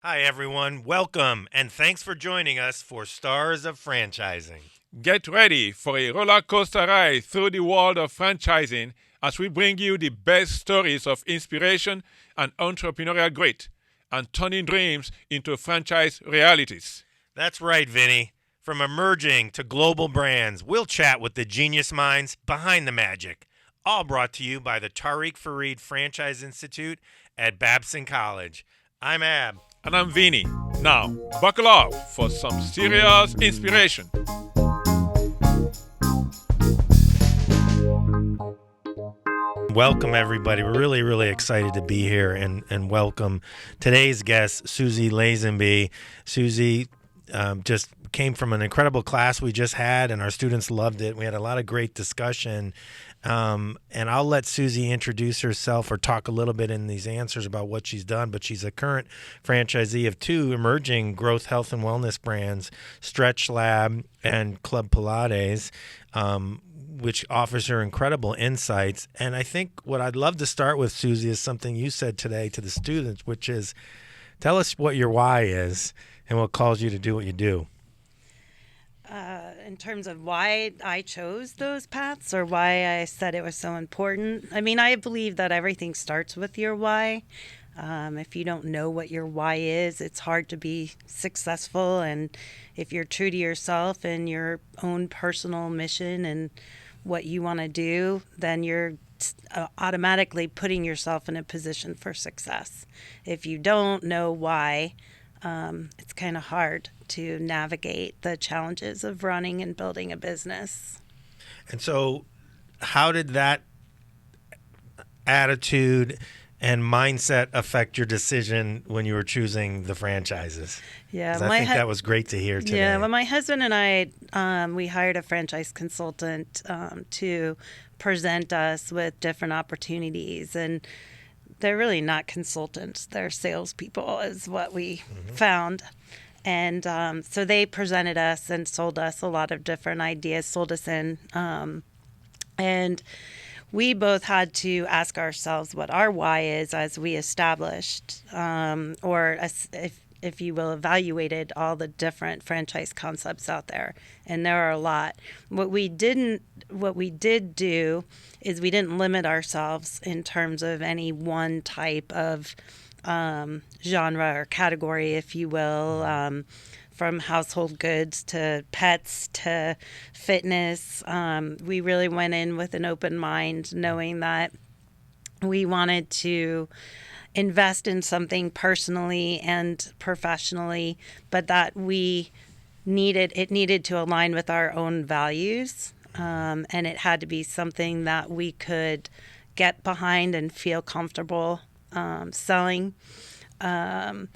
Hi, everyone. Welcome, and thanks for joining us for Stars of Franchising. Get ready for a roller coaster ride through the world of franchising as we bring you the best stories of inspiration and entrepreneurial grit and turning dreams into franchise realities. That's right, Vinny. From emerging to global brands, we'll chat with the genius minds behind the magic. All brought to you by the Tariq Farid Franchise Institute at Babson College. I'm Ab. And I'm Vini. Now, buckle up for some serious inspiration. Welcome, everybody. We're really excited to be here and welcome today's guest, Soosie Lazenby. Soosie just came from an incredible class we just had, and our students loved it. We had a lot of great discussion. And I'll let Soosie introduce herself or talk a little bit in these answers about what she's done, but she's a current franchisee of two emerging growth, health, and wellness brands, StretchLab and Club Pilates, which offers her incredible insights. And I think what I'd love to start with, Soosie, is something you said today to the students, which is tell us what your why is and what calls you to do what you do. In terms of why I chose those paths or why I said it was so important, I mean, I believe that everything starts with your why. If you don't know what your why is, it's hard to be successful. And if you're true to yourself and your own personal mission and what you want to do, then you're automatically putting yourself in a position for success. If you don't know why, it's kind of hard to navigate the challenges of running and building a business. And so how did that attitude and mindset affect your decision when you were choosing the franchises? Yeah, I think that was great to hear today. Yeah, well, my husband and I, we hired a franchise consultant to present us with different opportunities, and they're really not consultants; they're salespeople, is what we found. And so they presented us and sold us a lot of different ideas, sold us in, and we both had to ask ourselves what our why is as we established, if you will, evaluated all the different franchise concepts out there, and there are a lot. What we did do is we didn't limit ourselves in terms of any one type of genre or category, if you will, from household goods to pets to fitness. We really went in with an open mind, knowing that we wanted to invest in something personally and professionally, but that it needed to align with our own values, and it had to be something that we could get behind and feel comfortable selling. And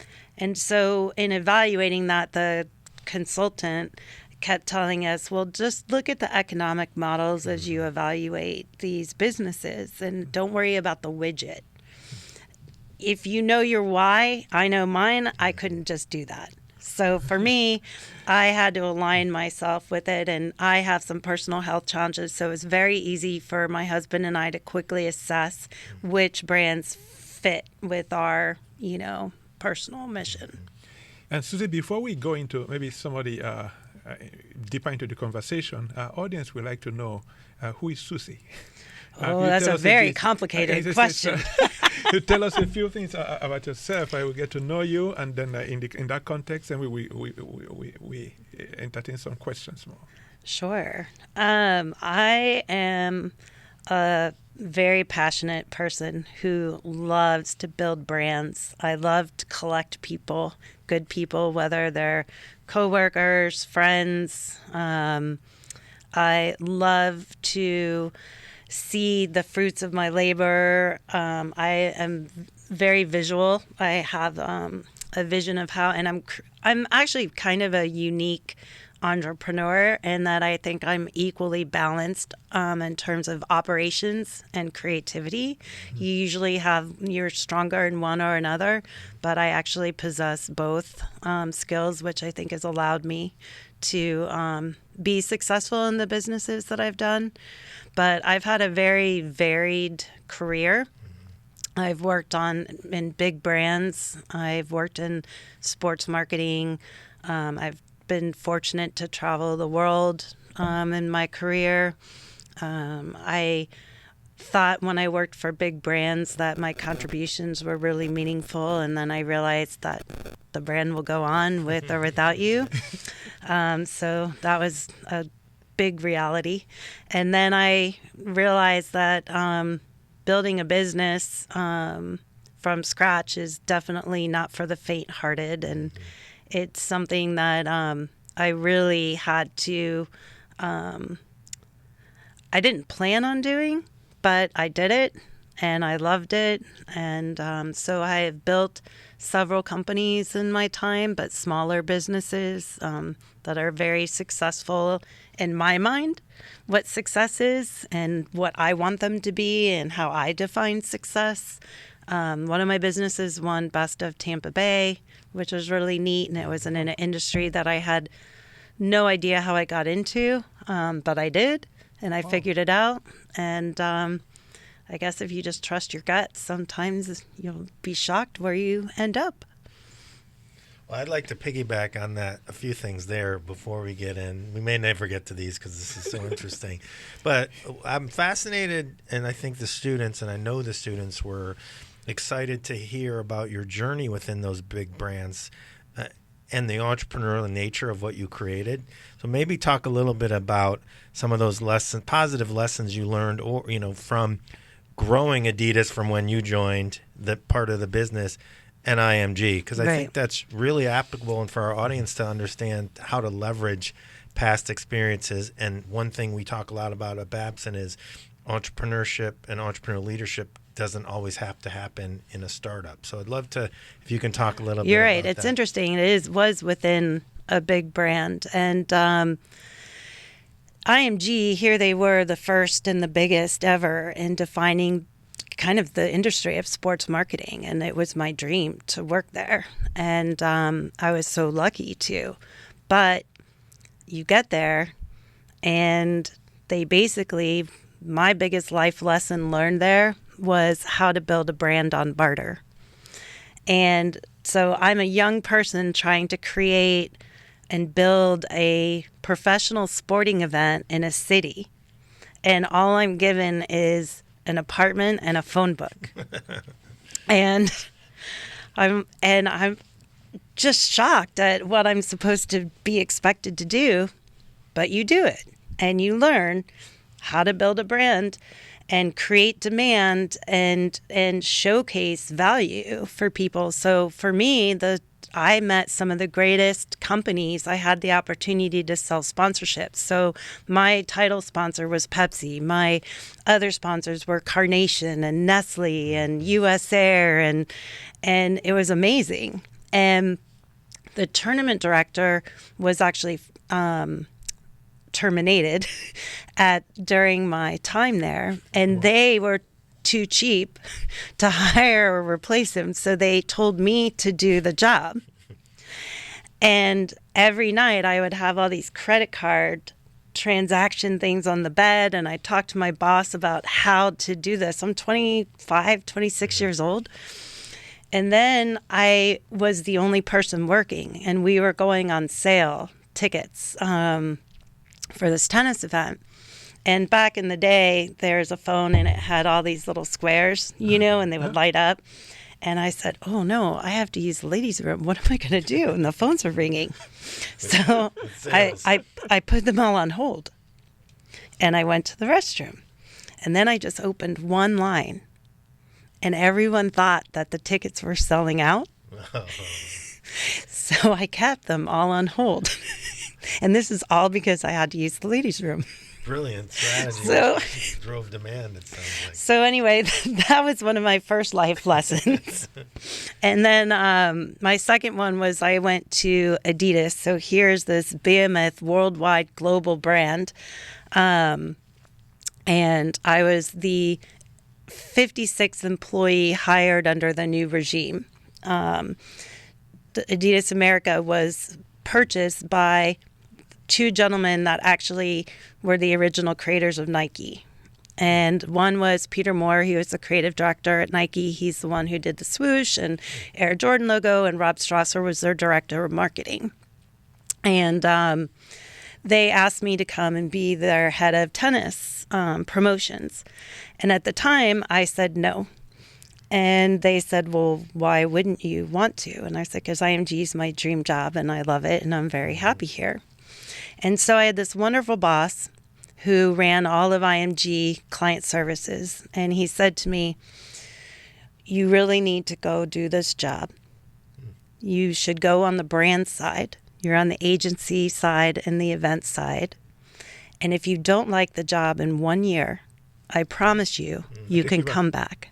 so in evaluating that, the consultant kept telling us, well, just look at the economic models as you evaluate these businesses and don't worry about the widget. If you know your why, I know mine, I couldn't just do that. So for me, I had to align myself with it, and I have some personal health challenges, so it's very easy for my husband and I to quickly assess which brands fit with our, personal mission. And Soosie, before we go into maybe somebody deeper into the conversation, our audience would like to know who is Soosie? Oh, that's a very complicated question. Tell us a few things about yourself. I will get to know you, and then in that context, and we entertain some questions more. Sure. I am a very passionate person who loves to build brands. I love to collect people, good people, whether they're coworkers, friends. I love to see the fruits of my labor. I am very visual. I have a vision of how, and I'm actually kind of a unique entrepreneur in that I think I'm equally balanced in terms of operations and creativity. You usually you're stronger in one or another, but I actually possess both skills, which I think has allowed me to be successful in the businesses that I've done. But I've had a very varied career. I've worked in big brands. I've worked in sports marketing. I've been fortunate to travel the world in my career. I thought when I worked for big brands that my contributions were really meaningful, and then I realized that the brand will go on with or without you. So that was a big reality. And then I realized that building a business from scratch is definitely not for the faint-hearted, and it's something that I really had to, I didn't plan on doing, but I did it, and I loved it. And so I have built several companies in my time, but smaller businesses that are very successful in my mind, what success is and what I want them to be and how I define success. One of my businesses won Best of Tampa Bay, which was really neat, and it was in an industry that I had no idea how I got into, but I did, and I figured it out. And I guess if you just trust your gut, sometimes you'll be shocked where you end up. Well, I'd like to piggyback on that, a few things there before we get in. We may never get to these because this is so interesting. But I'm fascinated, and I think the students, and I know the students were excited to hear about your journey within those big brands and the entrepreneurial nature of what you created. So maybe talk a little bit about some of those lessons, positive lessons you learned, or from growing Adidas from when you joined the part of the business and IMG, because I think that's really applicable and for our audience to understand how to leverage past experiences. And one thing we talk a lot about at Babson is entrepreneurship and entrepreneurial leadership doesn't always have to happen in a startup. So I'd love to, if you can talk a little bit. You're right. About It's that. interesting. Was within a big brand, and IMG, here they were the first and the biggest ever in defining kind of the industry of sports marketing, and it was my dream to work there, and I was so lucky to. But you get there, and they basically, my biggest life lesson learned there was how to build a brand on barter. And so I'm a young person trying to create and build a professional sporting event in a city, and all I'm given is an apartment and a phone book. and I'm just shocked at what I'm supposed to be expected to do, but you do it and you learn how to build a brand and create demand and showcase value for people. So for me, I met some of the greatest companies. I had the opportunity to sell sponsorships. So my title sponsor was Pepsi. My other sponsors were Carnation and Nestle and US Air, and it was amazing. And the tournament director was actually terminated during my time there, and they were too cheap to hire or replace him, so they told me to do the job. And every night I would have all these credit card transaction things on the bed, and I talked to my boss about how to do this. I'm 25, 26 years old. And then I was the only person working, and we were going on sale tickets for this tennis event. And back in the day, there's a phone and it had all these little squares, and they would light up. And I said, oh no, I have to use the ladies' room. What am I going to do? And the phones are ringing. So I put them all on hold. And I went to the restroom. And then I just opened one line. And everyone thought that the tickets were selling out. So I kept them all on hold. And this is all because I had to use the ladies' room. Brilliant strategy. So, drove demand, it sounds like. So anyway, that was one of my first life lessons. And then my second one was I went to Adidas. So here's this behemoth worldwide global brand. And I was the 56th employee hired under the new regime. The Adidas America was purchased by two gentlemen that actually were the original creators of Nike. And one was Peter Moore. He was the creative director at Nike. He's the one who did the swoosh and Air Jordan logo, and Rob Strasser was their director of marketing. And they asked me to come and be their head of tennis promotions. And at the time, I said no. And they said, well, why wouldn't you want to? And I said, because IMG is my dream job, and I love it, and I'm very happy here. And so I had this wonderful boss who ran all of IMG client services. And he said to me, you really need to go do this job. You should go on the brand side. You're on the agency side and the event side. And if you don't like the job in 1 year, I promise you, you can come back.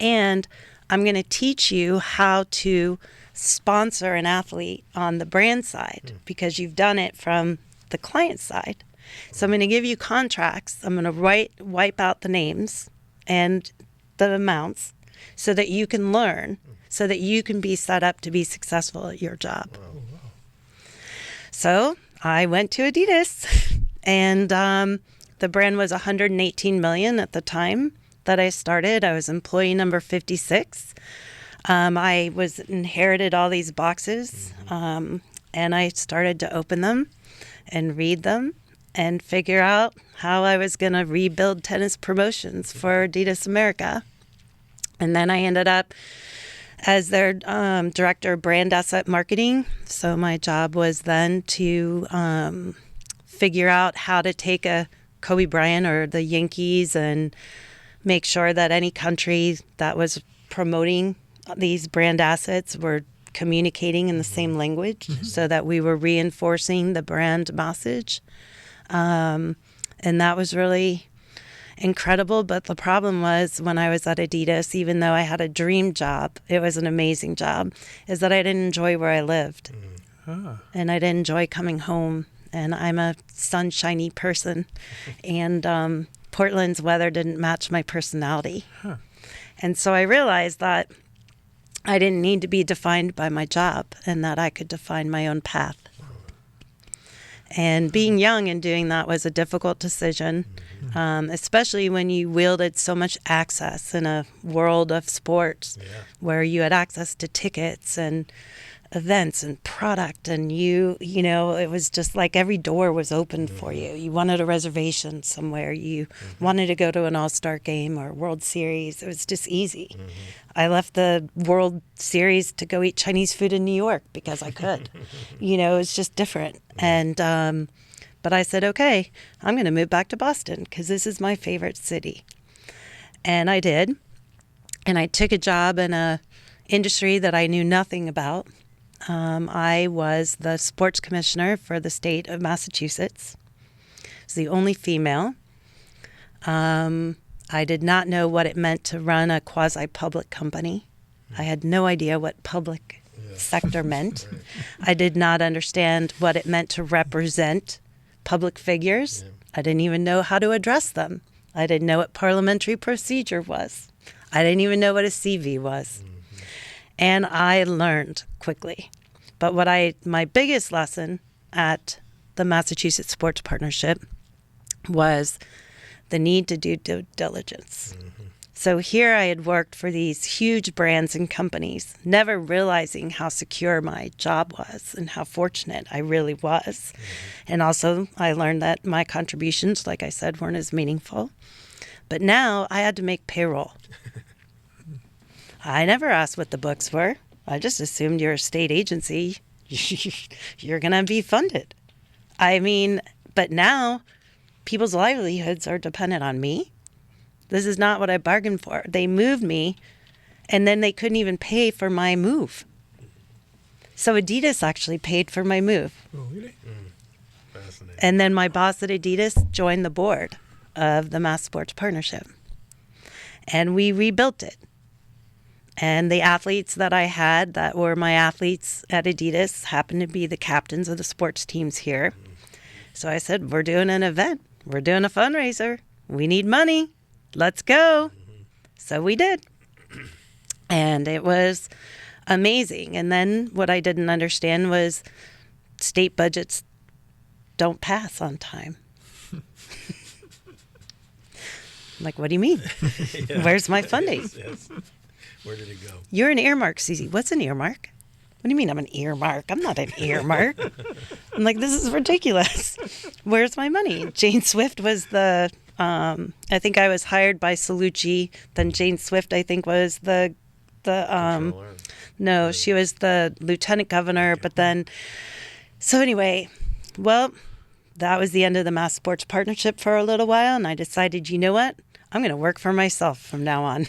And I'm going to teach you how to sponsor an athlete on the brand side because you've done it from the client side. So I'm going to give you contracts. I'm going to wipe out the names and the amounts so that you can learn, so that you can be set up to be successful at your job. So I went to Adidas, and the brand was $118 million at the time that I started. I was employee number 56. I inherited all these boxes, and I started to open them and read them and figure out how I was going to rebuild tennis promotions for Adidas America. And then I ended up as their director of brand asset marketing. So my job was then to figure out how to take a Kobe Bryant or the Yankees and make sure that any country that was promoting these brand assets were communicating in the same language so that we were reinforcing the brand message. And that was really incredible. But the problem was when I was at Adidas, even though I had a dream job, it was an amazing job, is that I didn't enjoy where I lived. And I didn't enjoy coming home. And I'm a sunshiny person. And Portland's weather didn't match my personality. And so I realized that I didn't need to be defined by my job and that I could define my own path. And being young and doing that was a difficult decision, especially when you wielded so much access in a world of sports where you had access to tickets and events and product, and you know, it was just like every door was open for you. You wanted a reservation somewhere. You wanted to go to an all-star game or World Series. It was just easy. I left the World Series to go eat Chinese food in New York because I could. You know, it's just different. And but I said, okay, I'm going to move back to Boston because this is my favorite city. And I did. And I took a job in a industry that I knew nothing about. I was the sports commissioner for the state of Massachusetts. I was the only female. I did not know what it meant to run a quasi-public company. I had no idea what public sector meant. I did not understand what it meant to represent public figures. I didn't even know how to address them. I didn't know what parliamentary procedure was. I didn't even know what a CV was. And I learned quickly. But my biggest lesson at the Massachusetts Sports Partnership was the need to do due diligence. So here I had worked for these huge brands and companies, never realizing how secure my job was and how fortunate I really was. And also I learned that my contributions, like I said, weren't as meaningful. But now I had to make payroll. I never asked what the books were. I just assumed you're a state agency. You're going to be funded. I mean, but now people's livelihoods are dependent on me. This is not what I bargained for. They moved me, and then they couldn't even pay for my move. So Adidas actually paid for my move. Oh, really? Fascinating. And then my boss at Adidas joined the board of the Mass Sports Partnership. And we rebuilt it. And the athletes that I had that were my athletes at Adidas happened to be the captains of the sports teams here. So I said, we're doing an event. We're doing a fundraiser. We need money. Let's go. So we did. And it was amazing. And then what I didn't understand was state budgets don't pass on time. I'm like, what do you mean? Yeah. Where's my funding? Yes. Where did it go? You're an earmark, Susie. What's an earmark? What do you mean I'm an earmark? I'm not an earmark. I'm like, this is ridiculous. Where's my money? Jane Swift was the, I think I was hired by Salucci. Then Jane Swift, I think, was the Controller. no, she was the lieutenant governor. But then, so anyway, well, that was the end of the Mass Sports Partnership for a little while. And I decided, you know what? I'm going to work for myself from now on.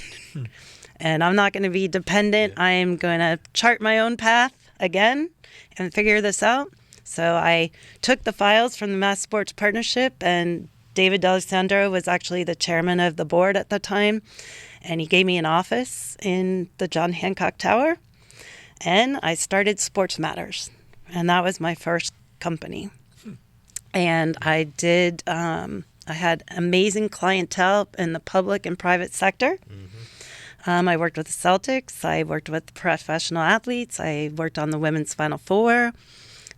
And I'm not going to be dependent. Yeah. I'm going to chart my own path again and figure this out. So I took the files from the Mass Sports Partnership, and David D'Alessandro was actually the chairman of the board at the time. And he gave me an office in the John Hancock Tower. And I started Sports Matters. And that was my first company. And I did, I had amazing clientele in the public and private sector. I worked with the Celtics. I worked with professional athletes. I worked on the Women's Final Four.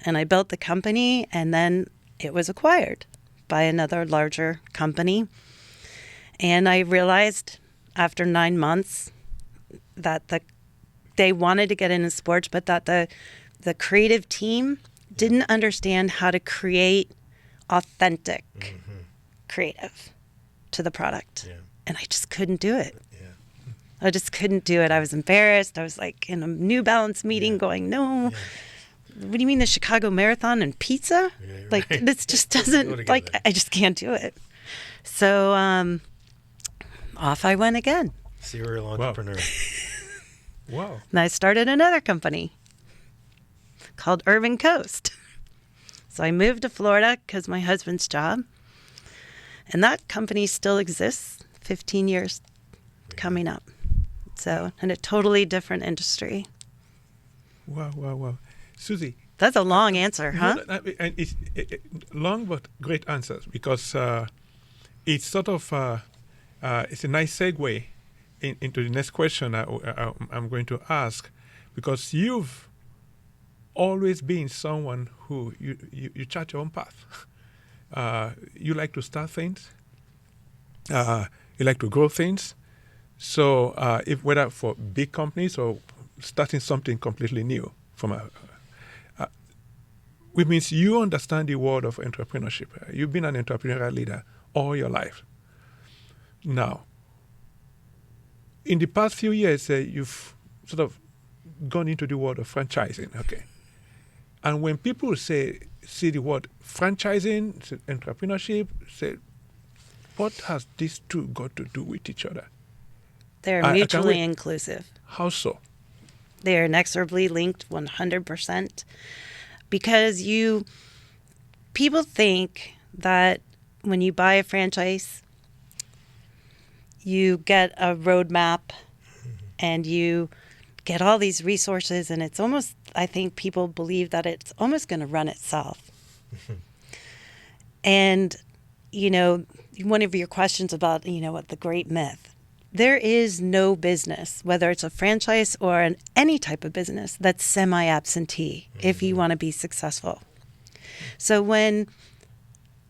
And I built the company. And then it was acquired by another larger company. And I realized after 9 months that they wanted to get into sports, but that the creative team didn't understand how to create authentic creative to the product. Yeah. And I just couldn't do it. Yeah. I just couldn't do it. I was embarrassed. I was like in a New Balance meeting going, no, what do you mean the Chicago Marathon and pizza? Yeah, Like, right. this just Go doesn't, like, together. I just can't do it. So off I went again. Serial entrepreneur. Wow. And I started another company called Urban Coast. So I moved to Florida because my husband's job. And that company still exists, 15 years coming up. So, in a totally different industry. Wow. Susie. That's a long answer, huh? And it's long but great answers, because it's sort of it's a nice segue into the next question I'm going to ask, because you've always been someone who you chart your own path. You like to start things. You like to grow things. So if whether for big companies or starting something completely new from which means you understand the world of entrepreneurship. You've been an entrepreneurial leader all your life. Now, in the past few years, you've sort of gone into the world of franchising, okay? And when people see the word franchising, say entrepreneurship, say, what has these two got to do with each other? They're I mutually can't inclusive. How so? They are inexorably linked 100%. Because people think that when you buy a franchise, you get a roadmap and you get all these resources, and it's almost, I think people believe that it's almost going to run itself. And, one of your questions about, what the great myth, there is no business, whether it's a franchise or any type of business, that's semi-absentee if you want to be successful. So when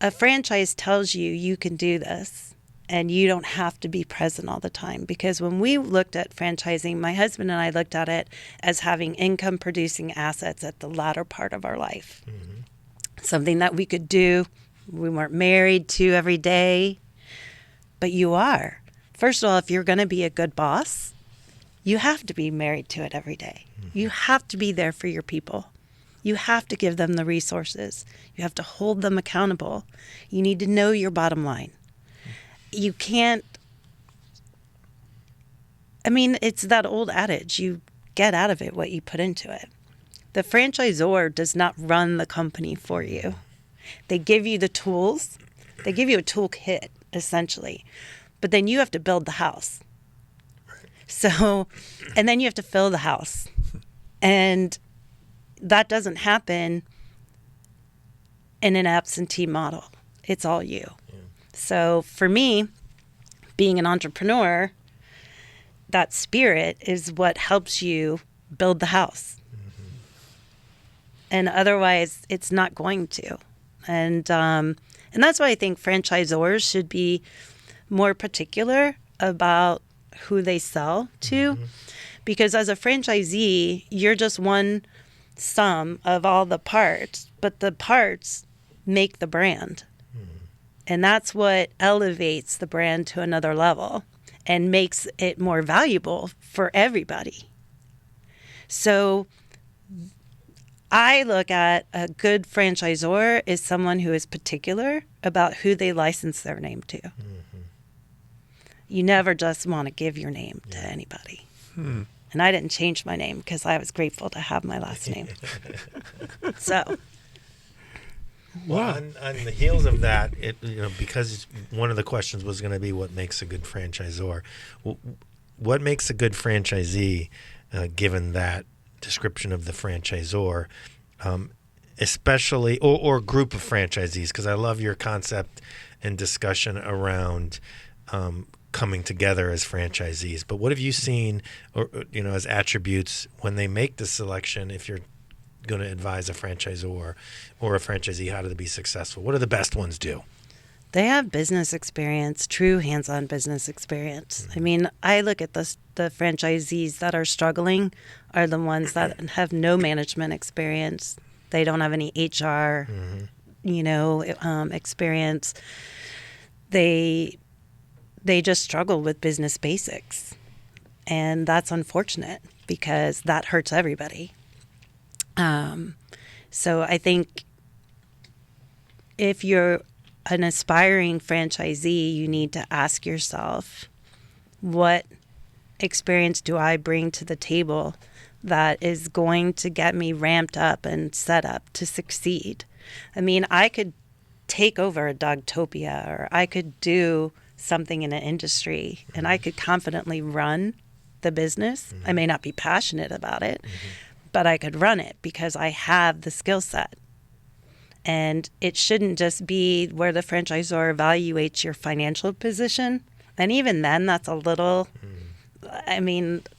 a franchise tells you you can do this and you don't have to be present all the time, because when we looked at franchising, my husband and I looked at it as having income producing assets at the latter part of our life. Something that we could do. We weren't married to every day, but you are. First of all, if you're going to be a good boss, you have to be married to it every day. You have to be there for your people. You have to give them the resources. You have to hold them accountable. You need to know your bottom line. You can't, it's that old adage, you get out of it what you put into it. The franchisor does not run the company for you. They give you the tools. They give you a toolkit, essentially. But then you have to build the house. So, and then you have to fill the house. And that doesn't happen in an absentee model. It's all you. Yeah. So for me, being an entrepreneur, that spirit is what helps you build the house. And otherwise, it's not going to. And that's why I think franchisors should be more particular about who they sell to. Because as a franchisee, you're just one sum of all the parts, but the parts make the brand. And that's what elevates the brand to another level and makes it more valuable for everybody. So I look at a good franchisor as someone who is particular about who they license their name to. You never just want to give your name to anybody. And I didn't change my name because I was grateful to have my last name. So. Well, on the heels of that, because one of the questions was going to be what makes a good franchisor. What makes a good franchisee, given that description of the franchisor, especially, or group of franchisees, because I love your concept and discussion around coming together as franchisees. But what have you seen, as attributes when they make the selection, if you're going to advise a franchisor or a franchisee how to be successful? What do the best ones do? They have business experience, true hands-on business experience. I mean, I look at the franchisees that are struggling are the ones that have no management experience. They don't have any HR, experience. They just struggle with business basics. And that's unfortunate because that hurts everybody. So I think if you're an aspiring franchisee, you need to ask yourself, what experience do I bring to the table that is going to get me ramped up and set up to succeed? I mean, I could take over a Dogtopia, or I could do something in an industry, and I could confidently run the business. I may not be passionate about it, but I could run it because I have the skill set. And it shouldn't just be where the franchisor evaluates your financial position. And even then, that's a little,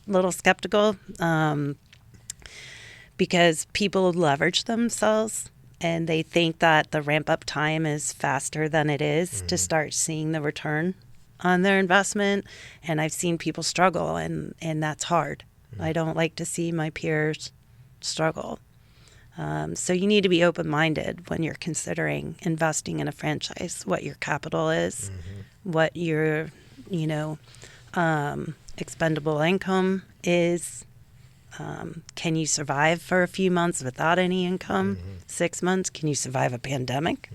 little skeptical, because people leverage themselves and they think that the ramp up time is faster than it is to start seeing the return on their investment. And I've seen people struggle, and that's hard. I don't like to see my peers struggle. So you need to be open-minded when you're considering investing in a franchise, what your capital is, what your, expendable income is. Can you survive for a few months without any income? 6 months? Can you survive a pandemic?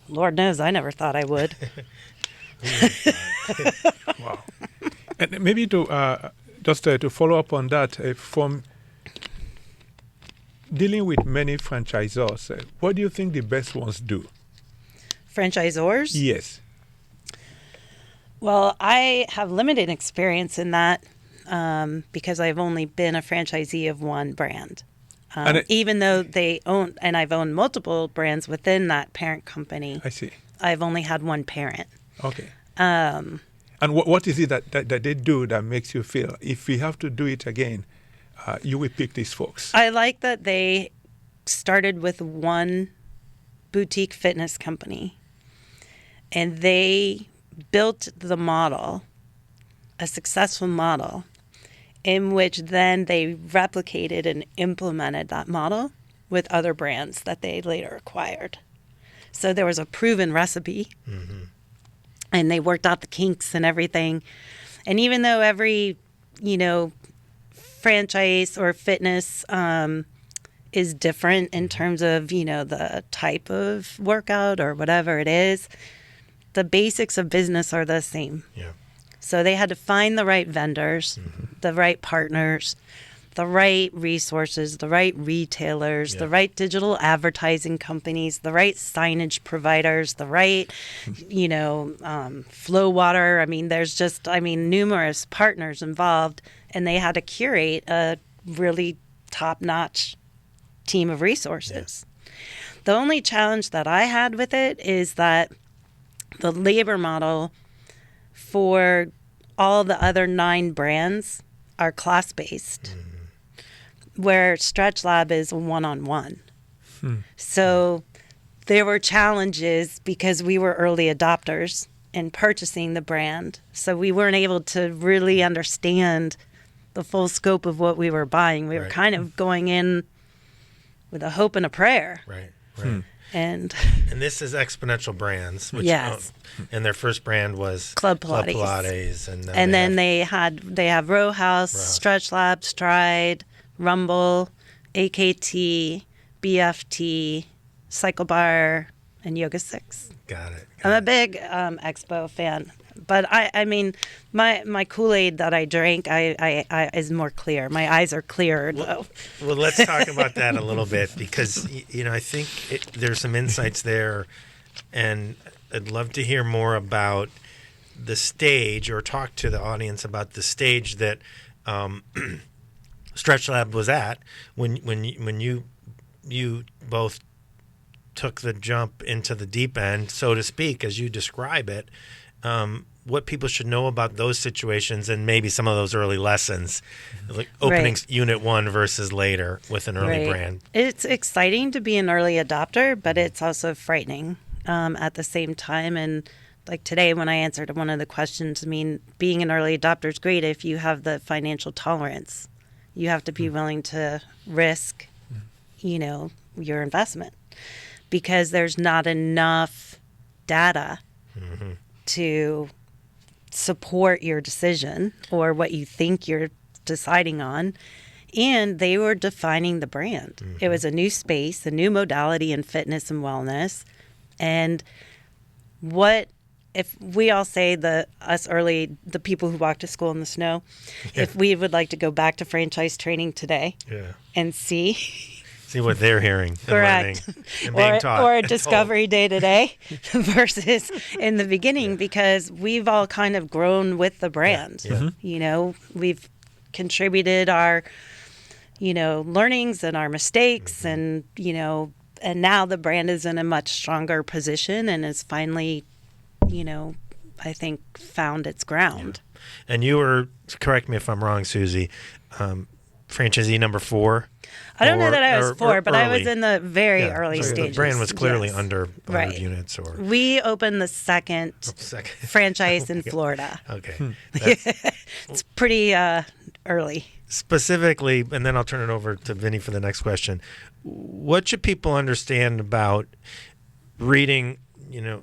Lord knows, I never thought I would. Wow. And maybe to follow up on that, from dealing with many franchisors, what do you think the best ones do? Franchisors? Yes. Well, I have limited experience in that because I've only been a franchisee of one brand. Even though they own, and I've owned multiple brands within that parent company. I see. I've only had one parent. Okay. And what is it that they do that makes you feel, if we have to do it again, you will pick these folks? I like that they started with one boutique fitness company, and they built the model, a successful model, in which then they replicated and implemented that model with other brands that they later acquired. So there was a proven recipe, and they worked out the kinks and everything. And even though every, franchise or fitness is different in terms of, the type of workout or whatever it is, the basics of business are the same. Yeah. So they had to find the right vendors, the right partners, the right resources, the right retailers, the right digital advertising companies, the right signage providers, the right, flow water. I mean, there's just, numerous partners involved, and they had to curate a really top-notch team of resources. The only challenge that I had with it is that the labor model for all the other 9 brands are class-based, where StretchLab is one-on-one. So there were challenges because we were early adopters in purchasing the brand. So we weren't able to really understand the full scope of what we were buying. We were kind of going in with a hope and a prayer. Right. And this is XPonential Brands, which yes. And their first brand was Club Pilates. And then they have Row House, StretchLab, Stride, Rumble, AKT, BFT, Cycle Bar, and Yoga 6. Got it. I'm a big Expo fan. But I mean, my Kool-Aid that I drank, I is more clear. My eyes are clearer, though. Well, let's talk about that a little bit, because I think there's some insights there, and I'd love to hear more about the stage, or talk to the audience about the stage that StretchLab was at when you both took the jump into the deep end, so to speak, as you describe it. What people should know about those situations, and maybe some of those early lessons, like opening unit 1 versus later with an early brand. It's exciting to be an early adopter, but it's also frightening at the same time. And like today, when I answered one of the questions, I mean, being an early adopter is great if you have the financial tolerance. You have to be willing to risk, your investment, because there's not enough data to support your decision or what you think you're deciding on. And they were defining the brand. It was a new space, a new modality in fitness and wellness. And what if we all say, the people who walk to school in the snow, if we would like to go back to franchise training today and see what they're hearing, correct, and being taught, or a discovery day today versus in the beginning, because we've all kind of grown with the brand. We've contributed our, learnings and our mistakes, and now the brand is in a much stronger position and is finally, I think, found its ground. And you were, correct me if I'm wrong, Soosie, franchisee number 4. I don't know that I was 4, but I was in the very early stages. The brand was clearly under 100 units. We opened the second franchise in Florida. Okay. It's pretty early. Specifically, and then I'll turn it over to Vinny for the next question. What should people understand about reading,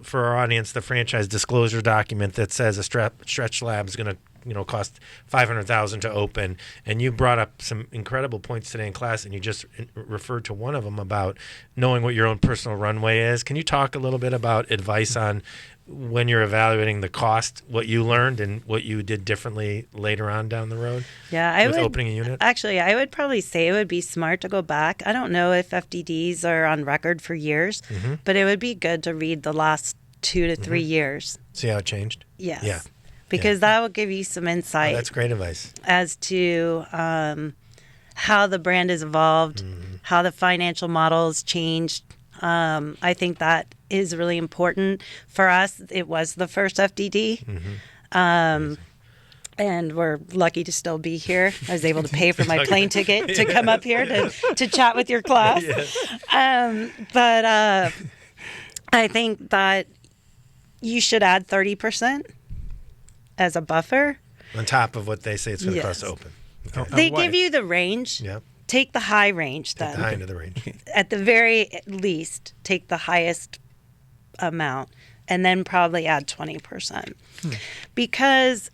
for our audience, the franchise disclosure document that says a StretchLab is going to cost $500,000 to open? And you brought up some incredible points today in class, and you just referred to one of them about knowing what your own personal runway is. Can you talk a little bit about advice on when you're evaluating the cost, what you learned and what you did differently later on down the road? Opening a unit? Actually, I would probably say it would be smart to go back. I don't know if FDDs are on record for years, but it would be good to read the last 2 to 3 years. See how it changed? Yes. Yeah. Because that will give you some insight. That's great advice. As to how the brand has evolved, how the financial model has changed. I think that is really important. For us, it was the first FDD. And we're lucky to still be here. I was able to pay for my plane ticket to come up here to chat with your class. But I think that you should add 30% as a buffer. On top of what they say it's going to cost to open. Okay. They give you the range. Yep. Take the high range then. Take the high end of the range. At the very least, take the highest amount and then probably add 20%. Because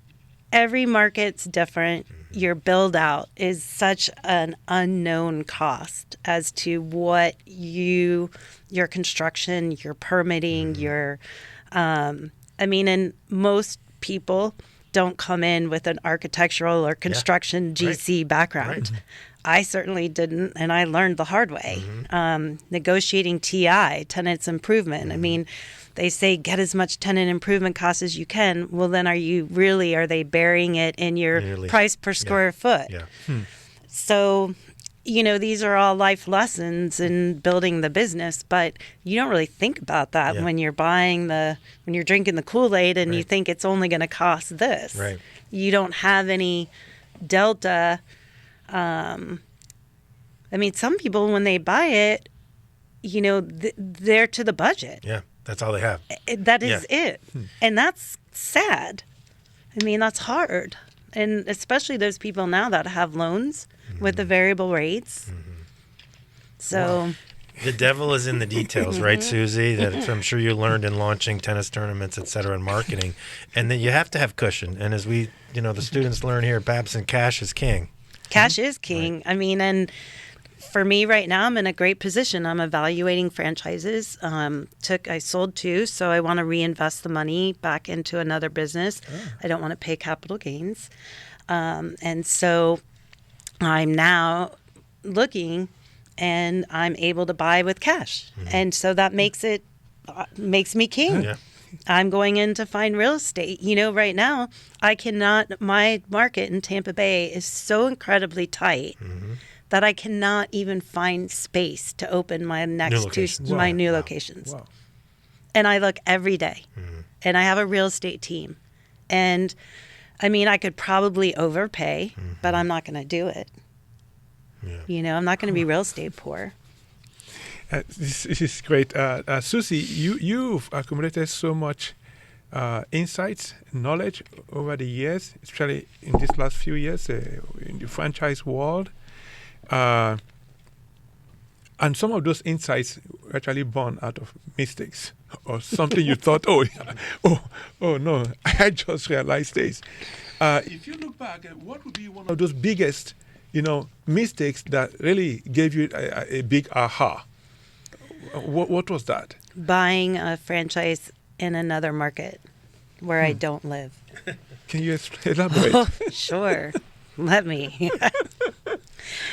every market's different. Your build out is such an unknown cost as to what your construction, your permitting, and most people don't come in with an architectural or construction GC background. Right. I certainly didn't, and I learned the hard way. Negotiating TI, tenants improvement. I mean, they say get as much tenant improvement cost as you can. Well, then are they burying it in your price per square foot? Yeah. So, these are all life lessons in building the business, but you don't really think about that when you're when you're drinking the Kool-Aid and you think it's only going to cost this. Right. You don't have any delta. Some people, when they buy it, they're to the budget. Yeah. That's all they have. That is it. And that's sad. I mean, that's hard. And especially those people now that have loans with the variable rates. So the devil is in the details, right, Susie? That I'm sure you learned in launching tennis tournaments, et cetera, and marketing. And then you have to have cushion. And as we, the students learn here at Babson, cash is king. Cash is king. Right. I mean, and for me right now, I'm in a great position. I'm evaluating franchises. I sold 2, so I want to reinvest the money back into another business. I don't want to pay capital gains. And so I'm now looking, and I'm able to buy with cash. And so that makes me king. Yeah. I'm going in to find real estate. Right now, my market in Tampa Bay is so incredibly tight that I cannot even find space to open my next new locations. Wow. And I look every day. And I have a real estate team. And I mean, I could probably overpay, but I'm not going to do it. Yeah. I'm not going to be real estate poor. This is great. Soosie, you've accumulated so much insights, knowledge over the years, especially in these last few years in the franchise world. And some of those insights were actually born out of mistakes or something you thought, oh no, I just realized this. If you look back, what would be one of those biggest mistakes that really gave you a big aha? What was that? Buying a franchise in another market where I don't live. Can you elaborate? Oh, sure. Let me.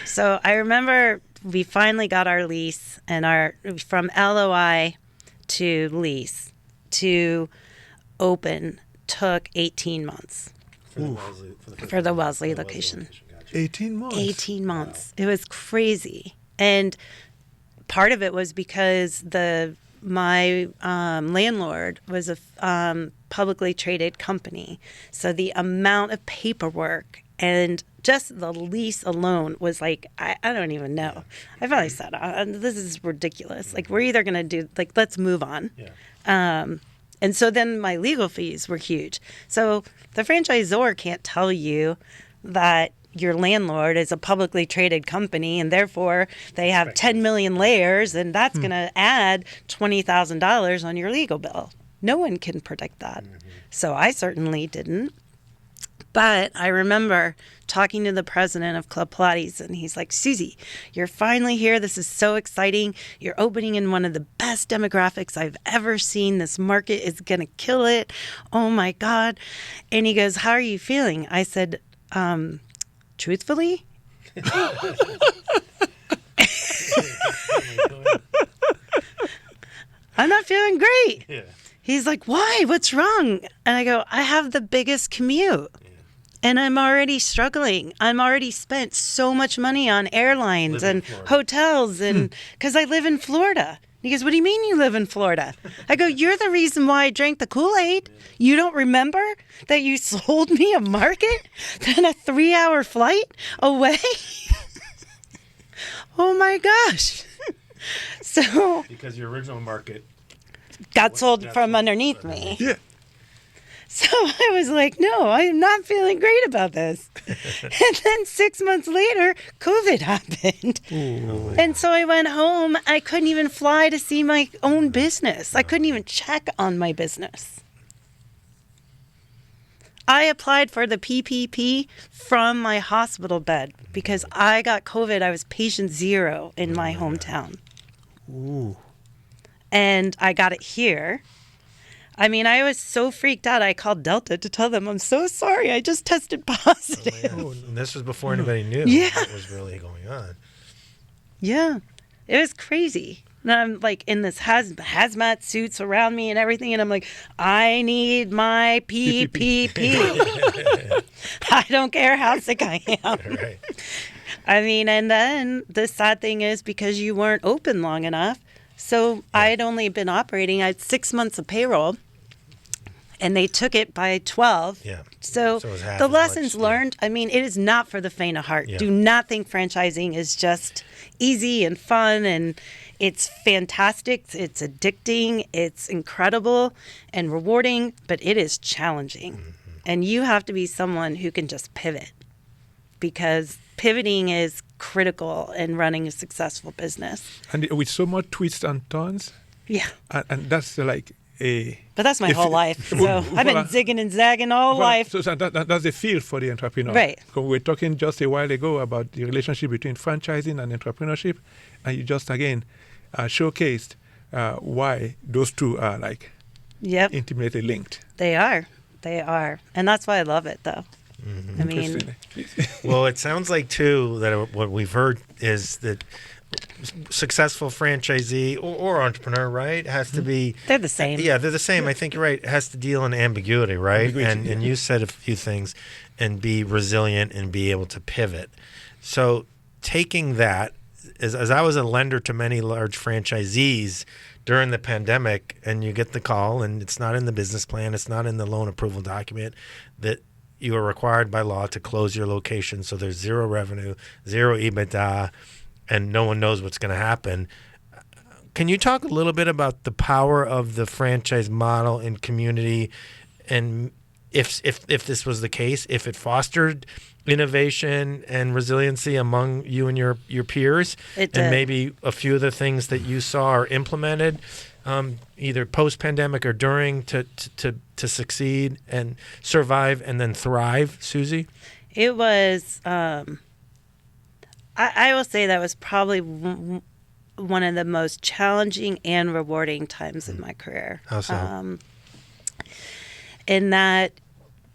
So I remember we finally got our lease, and from LOI to lease to open took 18 months. For the Wellesley location. 18 months? 18 months. Wow. It was crazy. And part of it was because my landlord was a publicly traded company. So the amount of paperwork and just the lease alone was like, I don't even know. I finally said, this is ridiculous. Like, we're either going to do, let's move on. Yeah. And so then my legal fees were huge. So the franchisor can't tell you that your landlord is a publicly traded company and therefore they have 10 million layers and that's going to add $20,000 on your legal bill. No one can predict that. So I certainly didn't. But I remember talking to the president of Club Pilates, and he's like, Soosie, you're finally here. This is so exciting. You're opening in one of the best demographics I've ever seen. This market is going to kill it. Oh, my God. And he goes, how are you feeling? I said, truthfully? I'm not feeling great. Yeah. He's like, why? What's wrong? And I go, I have the biggest commute. And I'm already struggling. I'm already spent so much money on airlines and hotels, and because I live in Florida. He goes, what do you mean you live in Florida? I go, you're the reason why I drank the Kool-Aid. You don't remember that you sold me a market, then a 3-hour flight away? Oh my gosh. So because your original market got sold from underneath me. Yeah. So I was like, no, I'm not feeling great about this. And then 6 months later, COVID happened. Ooh. And so I went home. I couldn't even fly to see my own business. I couldn't even check on my business. I applied for the PPP from my hospital bed because I got COVID. I was patient 0 in my hometown. Ooh. And I got it here. I mean, I was so freaked out. I called Delta to tell them, I'm so sorry. I just tested positive. Oh, and this was before anybody knew what was really going on. Yeah. It was crazy. And I'm like in this hazmat suits around me and everything. And I'm like, I need my PPP. I don't care how sick I am. Right. I mean, and then the sad thing is because you weren't open long enough. So I had only been operating, I had 6 months of payroll. and they took it by 12. Yeah. So So it's half the as lessons much, yeah. learned, I mean, it is not for the faint of heart. Yeah. Do not think franchising is just easy and fun, and it's fantastic. It's addicting. It's incredible and rewarding, but it is challenging. And you have to be someone who can just pivot, because pivoting is critical in running a successful business. And with so much twists and turns, Yeah. and that's like a... But that's my if- whole life. So I've been Voilà. zigging and zagging all life. So that's the field for the entrepreneur. Right. So we were talking just a while ago about the relationship between franchising and entrepreneurship, and you just again showcased why those two are like Yep. intimately linked. They are. They are. And that's why I love it, though. I mean, Interesting. Well, it sounds like too that what we've heard is that successful franchisee or entrepreneur, right, has to be they're the same. Yeah, they're the same. I think you're right. It has to deal in ambiguity, right? Ambiguity, And you said a few things, and be resilient and be able to pivot. So taking that, as I was a lender to many large franchisees during the pandemic, and you get the call, and it's not in the business plan, it's not in the loan approval document, that you are required by law to close your location. So there's zero revenue, zero EBITDA, and no one knows what's going to happen. Can you talk a little bit about the power of the franchise model in community, and if this was the case, if it fostered innovation and resiliency among you and your peers, It and did. maybe a few of the things that you saw are implemented, either post-pandemic or during, to succeed and survive and then thrive, Soosie? It was, I will say that was probably one of the most challenging and rewarding times in my career. How so? In that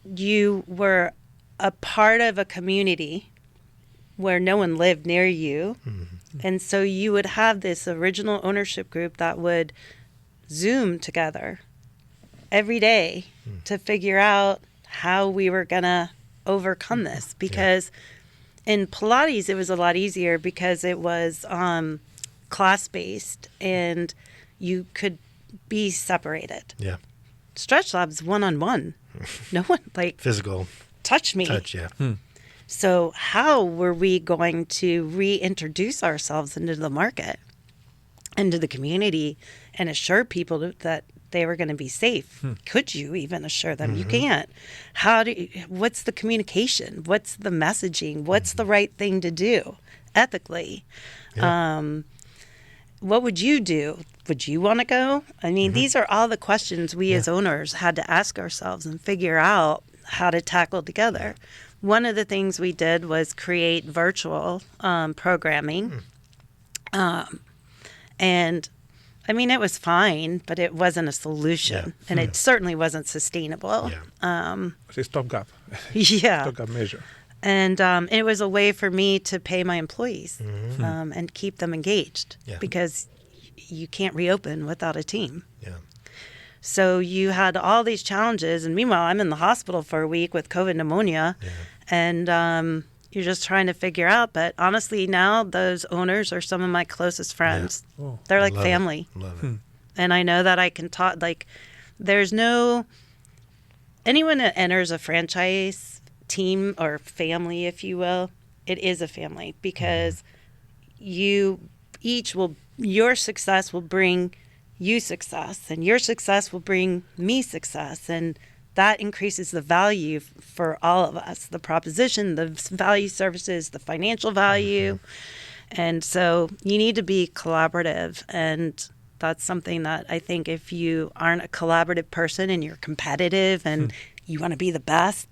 you were a part of a community where no one lived near you. And so you would have this original ownership group that would Zoom together every day to figure out how we were going to overcome this. Because in Pilates, it was a lot easier because it was class-based and you could be separated. Yeah. StretchLab's one-on-one. No one, Physical touched me. touch, yeah. So how were we going to reintroduce ourselves into the market, into the community, and assure people that they were going to be safe? Could you even assure them? You can't. What's the communication? What's the messaging? What's the right thing to do ethically? Yeah. What would you do? Would you want to go? I mean, these are all the questions we as owners had to ask ourselves and figure out how to tackle together. One of the things we did was create virtual programming. And I mean, it was fine, but it wasn't a solution. Yeah. And it certainly wasn't sustainable. Yeah. It's a stopgap. Yeah. Stopgap measure. And it was a way for me to pay my employees and keep them engaged, Yeah. because you can't reopen without a team. Yeah. So you had all these challenges, and meanwhile, I'm in the hospital for a week with COVID pneumonia, and you're just trying to figure out. But honestly, now those owners are some of my closest friends. Yeah. Oh, They're like Love family. it. Love it. And I know that I can talk, there's no, anyone that enters a franchise team or family, if you will, it is a family, because you each your success will bring you success, and your success will bring me success. And that increases the value for all of us, the proposition, the value services, the financial value. And so you need to be collaborative. And that's something that I think if you aren't a collaborative person and you're competitive and you want to be the best,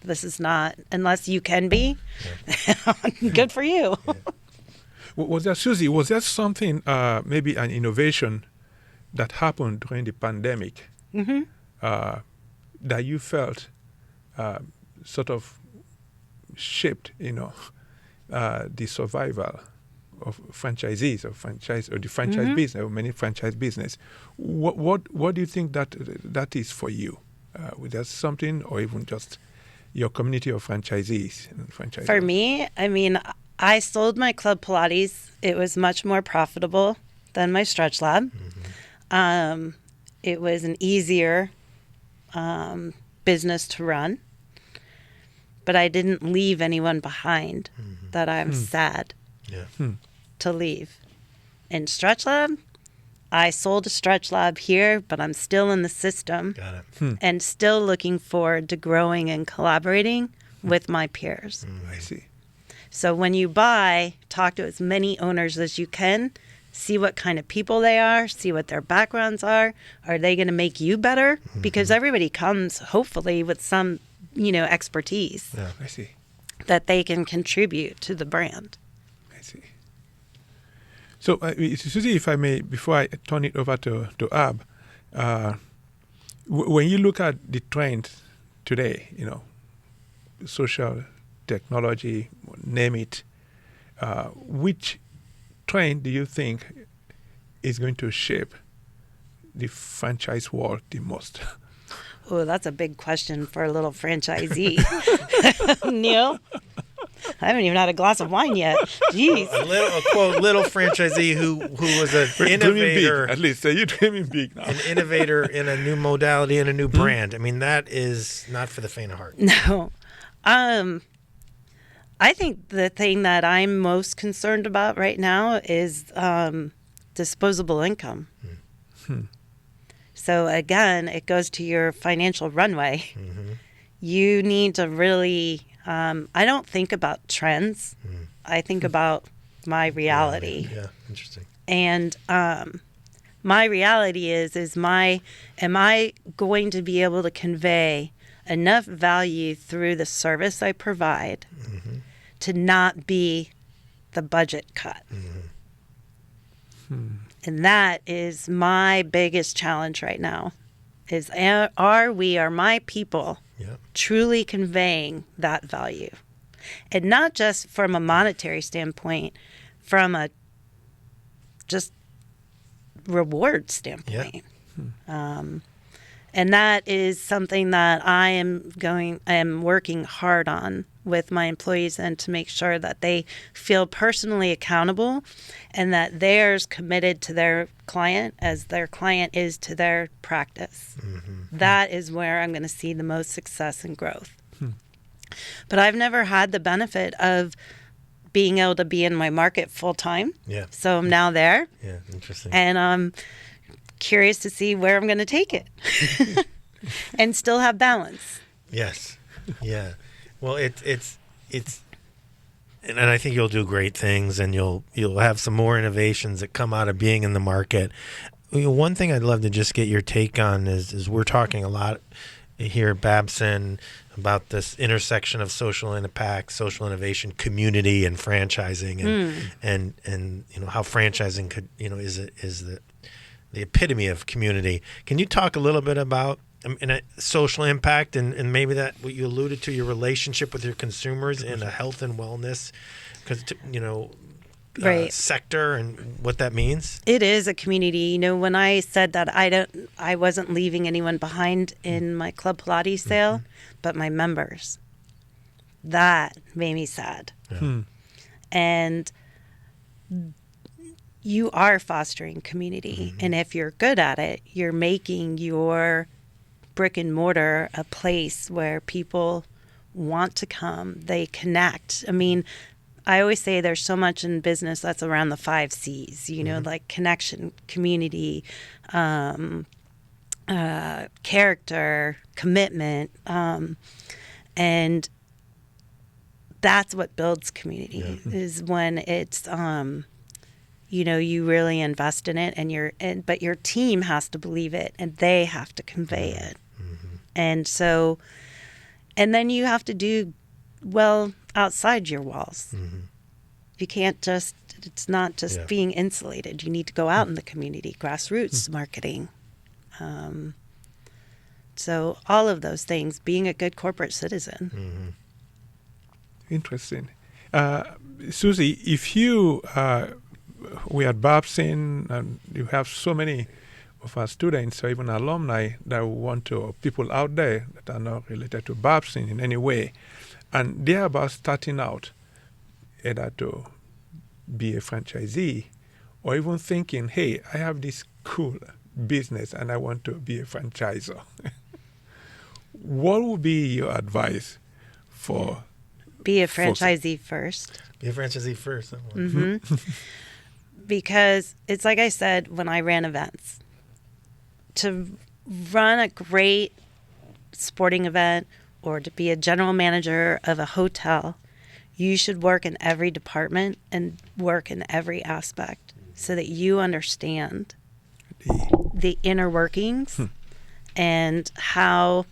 this is not, unless you can be, good for you. Was there, Soosie, was there something, maybe an innovation that happened during the pandemic that you felt sort of shaped, the survival of franchisees or the franchise business, or many franchise business? What do you think that is for you? Was there something, or even just your community of franchisees and franchisees? For me, I mean, I sold my Club Pilates. It was much more profitable than my StretchLab. It was an easier business to run, but I didn't leave anyone behind that I'm sad to leave. In StretchLab, I sold a StretchLab here, but I'm still in the system. Got it. And still looking forward to growing and collaborating with my peers. I see. So when you buy, talk to as many owners as you can, see what kind of people they are, see what their backgrounds are. Are they going to make you better? Because everybody comes, hopefully, with some, expertise I see. that they can contribute to the brand. I see. So, Soosie, if I may, before I turn it over to Ab, when you look at the trends today, social technology, name it, which trend do you think is going to shape the franchise world the most? Oh, that's a big question for a little franchisee. Neil, I haven't even had a glass of wine yet. Jeez. A little franchisee who was an innovator. Big, at least you're dreaming big now. An innovator in a new modality and a new brand. I mean, that is not for the faint of heart. No. I think the thing that I'm most concerned about right now is disposable income. So again, it goes to your financial runway. You need to really, I don't think about trends. I think about my reality. Yeah, interesting. And my reality am I going to be able to convey enough value through the service I provide to not be the budget cut? And that is my biggest challenge right now, is are my people truly conveying that value? And not just from a monetary standpoint, from a just reward standpoint. And that is something that I am working hard on with my employees, and to make sure that they feel personally accountable and that they're committed to their client as their client is to their practice. That is where I'm going to see the most success and growth. But I've never had the benefit of being able to be in my market full time. Yeah. So I'm now there. Yeah, interesting. And I'm curious to see where I'm going to take it and still have balance. Yes. Yeah. Well, it's and I think you'll do great things, and you'll have some more innovations that come out of being in the market. One thing I'd love to just get your take on is we're talking a lot here at Babson about this intersection of social impact, social innovation, community, and franchising, and how franchising could is the epitome of community. Can you talk a little bit about social impact and maybe that what you alluded to, your relationship with your consumers in a health and wellness sector, and what that means? It is a community. When I said that I wasn't leaving anyone behind in my Club Pilates sale, but my members. That made me sad. And you are fostering community. And if you're good at it, you're making your brick and mortar a place where people want to come, they connect. I mean, I always say there's so much in business that's around the 5 C's, like connection, community, character, commitment, and that's what builds community is when it's you really invest in it, but your team has to believe it and they have to convey it. And so, and then you have to do well outside your walls. You can't it's not just being insulated. You need to go out in the community, grassroots marketing. So all of those things, being a good corporate citizen. Interesting. Soosie, if you, we at Babson, and you have so many of our students or even alumni that want to, people out there that are not related to Babson in any way, and they're about starting out either to be a franchisee or even thinking, hey, I have this cool business and I want to be a franchisor. what would be your advice for Be a franchisee first. Be a franchisee first. Because it's like I said when I ran events. To run a great sporting event or to be a general manager of a hotel, you should work in every department and work in every aspect so that you understand the inner workings and how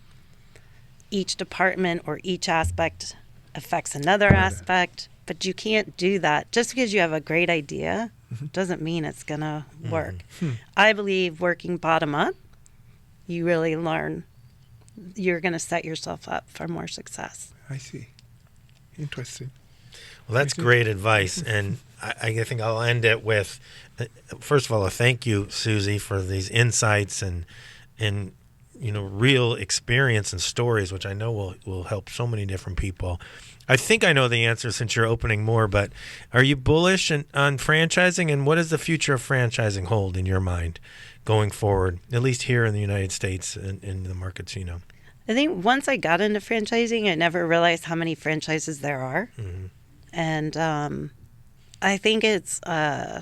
each department or each aspect affects another aspect. But you can't do that. Just because you have a great idea doesn't mean it's going to work. I believe working bottom up, you really learn. You're going to set yourself up for more success. I see. Interesting. Well, that's great advice. And I think I'll end it with, first of all, a thank you, Soosie, for these insights and real experience and stories, which I know will help so many different people. I think I know the answer since you're opening more, but are you bullish on franchising, and what does the future of franchising hold in your mind going forward, at least here in the United States and in the markets you know? I think once I got into franchising, I never realized how many franchises there are. And I think it's, I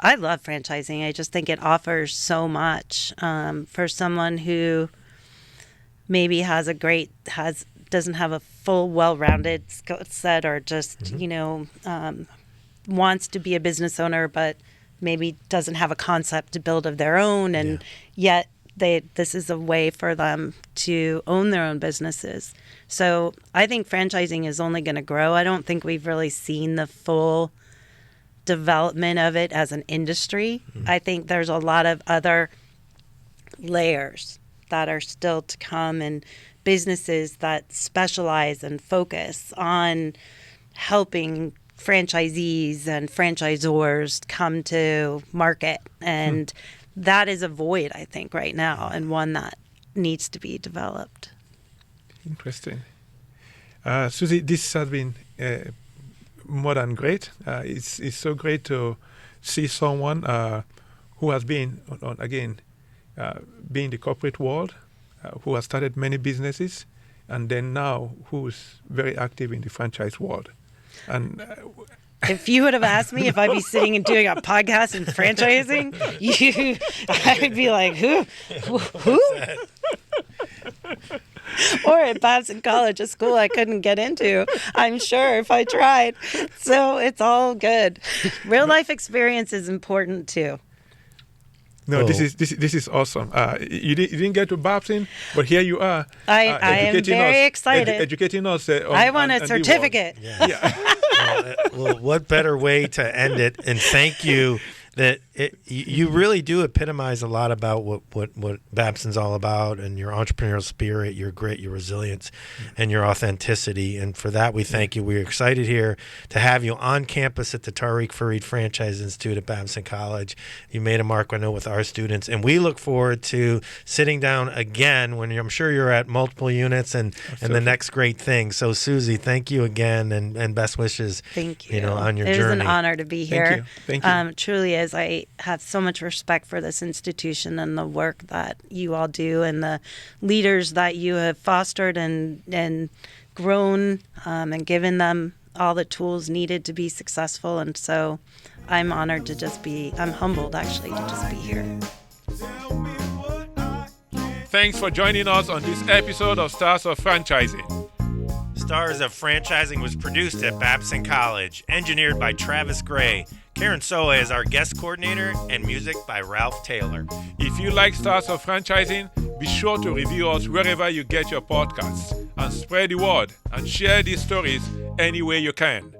love franchising. I just think it offers so much for someone who maybe doesn't have a full, well-rounded skill set, or just, wants to be a business owner, but maybe doesn't have a concept to build of their own. And yet this is a way for them to own their own businesses. So I think franchising is only going to grow. I don't think we've really seen the full development of it as an industry. I think there's a lot of other layers that are still to come, and businesses that specialize and focus on helping franchisees and franchisors come to market. And that is a void, I think, right now, and one that needs to be developed. Interesting. Soosie, this has been more than great. It's so great to see someone who has been, being the corporate world, who has started many businesses, and then now who's very active in the franchise world. And if you would have asked me if I'd be sitting and doing a podcast and franchising, I'd be like, who? Or at Babson College, a school I couldn't get into, I'm sure, if I tried. So it's all good. Real life experience is important too. No, this is awesome. You didn't get to Babson, but here you are. I am very excited. Educating us. I want a certificate. Well, what better way to end it? And thank you. That you really do epitomize a lot about what Babson's all about, and your entrepreneurial spirit, your grit, your resilience, and your authenticity. And for that, we thank you. We're excited here to have you on campus at the Tariq Farid Franchise Institute at Babson College. You made a mark, I know, with our students, and we look forward to sitting down again when I'm sure you're at multiple units and the next great thing. So, Soosie, thank you again, and best wishes. Thank you. On your journey. It is an honor to be here. Thank you. Truly is. I have so much respect for this institution and the work that you all do, and the leaders that you have fostered and grown, and given them all the tools needed to be successful. And so I'm honored I'm humbled actually to just be here. Thanks for joining us on this episode of Stars of Franchising. Stars of Franchising was produced at Babson College, engineered by Travis Gray. Karen Soa is our guest coordinator, and music by Ralph Taylor. If you like Stars of Franchising, be sure to review us wherever you get your podcasts, and spread the word and share these stories any way you can.